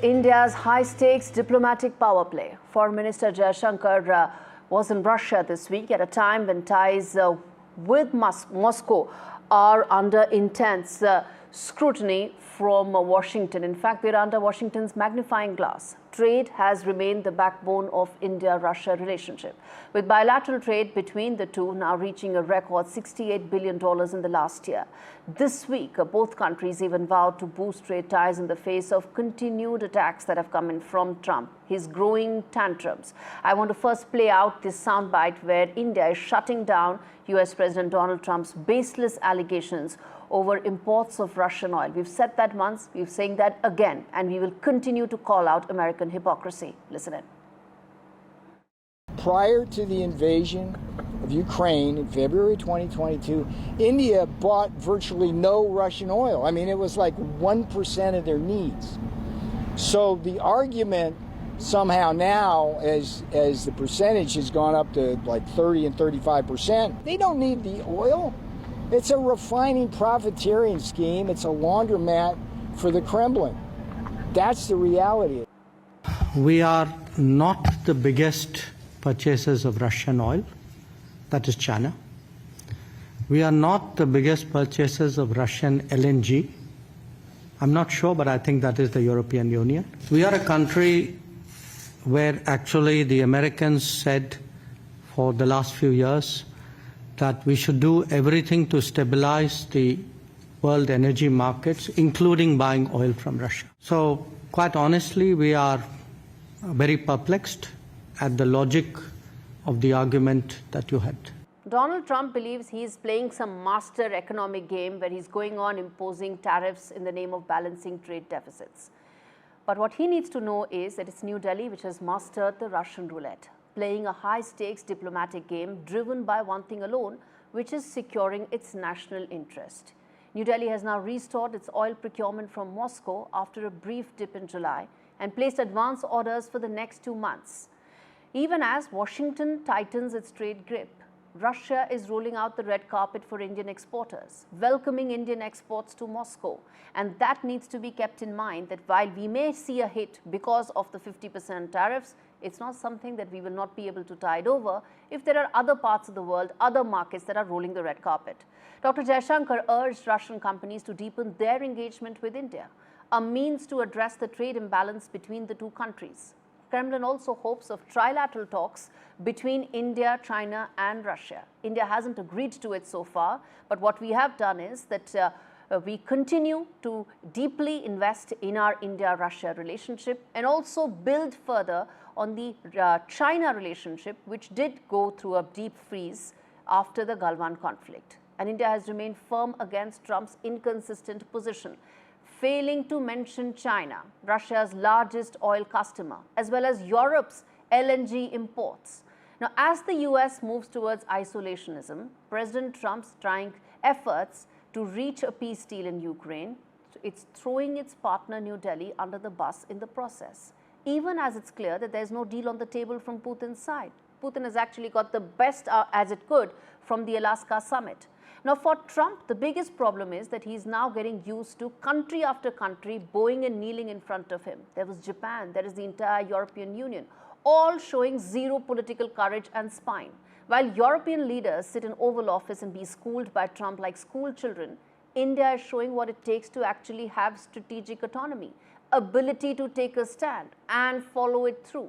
India's high-stakes diplomatic power play. Foreign Minister Jaishankar was in Russia this week at a time when ties with Moscow are under intense scrutiny from Washington. In fact, we're under Washington's magnifying glass. Trade has remained the backbone of India-Russia relationship, with bilateral trade between the two now reaching a record $68 billion in the last year. This week, both countries even vowed to boost trade ties in the face of continued attacks that have come in from Trump, his growing tantrums. I want to first play out this soundbite where India is shutting down US President Donald Trump's baseless allegations over imports of Russian oil. We've said that once, we're saying that again, and we will continue to call out American hypocrisy. Listen in. Prior to the invasion of Ukraine in February 2022, India bought virtually no Russian oil. I mean, it was like 1% of their needs. So the argument somehow now, as the percentage has gone up to like 30 and 35%, they don't need the oil. It's a refining profiteering scheme. It's a laundromat for the Kremlin. That's the reality. We are not the biggest purchasers of Russian oil. That is China. We are not the biggest purchasers of Russian LNG. I'm not sure, but I think that is the European Union. We are a country where actually the Americans said for the last few years that we should do everything to stabilize the world energy markets, including buying oil from Russia. So quite honestly, we are very perplexed at the logic of the argument that you had. Donald Trump believes he's playing some master economic game where he's going on imposing tariffs in the name of balancing trade deficits. But what he needs to know is that it's New Delhi which has mastered the Russian roulette, playing a high-stakes diplomatic game driven by one thing alone, which is securing its national interest. New Delhi has now restored its oil procurement from Moscow after a brief dip in July and placed advance orders for the next 2 months. Even as Washington tightens its trade grip, Russia is rolling out the red carpet for Indian exporters, welcoming Indian exports to Moscow. And that needs to be kept in mind that while we may see a hit because of the 50% tariffs, it's not something that we will not be able to tide over if there are other parts of the world, other markets that are rolling the red carpet. Dr. Jaishankar urged Russian companies to deepen their engagement with India, a means to address the trade imbalance between the two countries. Kremlin also hopes of trilateral talks between India, China and Russia. India hasn't agreed to it so far, but what we have done is that we continue to deeply invest in our India-Russia relationship and also build further on the China relationship, which did go through a deep freeze after the Galwan conflict. And India has remained firm against Trump's inconsistent position, failing to mention China, Russia's largest oil customer, as well as Europe's LNG imports. Now, as the US moves towards isolationism, President Trump's trying efforts to reach a peace deal in Ukraine, it's throwing its partner New Delhi under the bus in the process, even as it's clear that there's no deal on the table from Putin's side. Putin has actually got the best as it could from the Alaska summit. Now, for Trump, the biggest problem is that he's now getting used to country after country bowing and kneeling in front of him. There was Japan, there is the entire European Union, all showing zero political courage and spine. While European leaders sit in Oval Office and be schooled by Trump like school children, India is showing what it takes to actually have strategic autonomy, ability to take a stand and follow it through.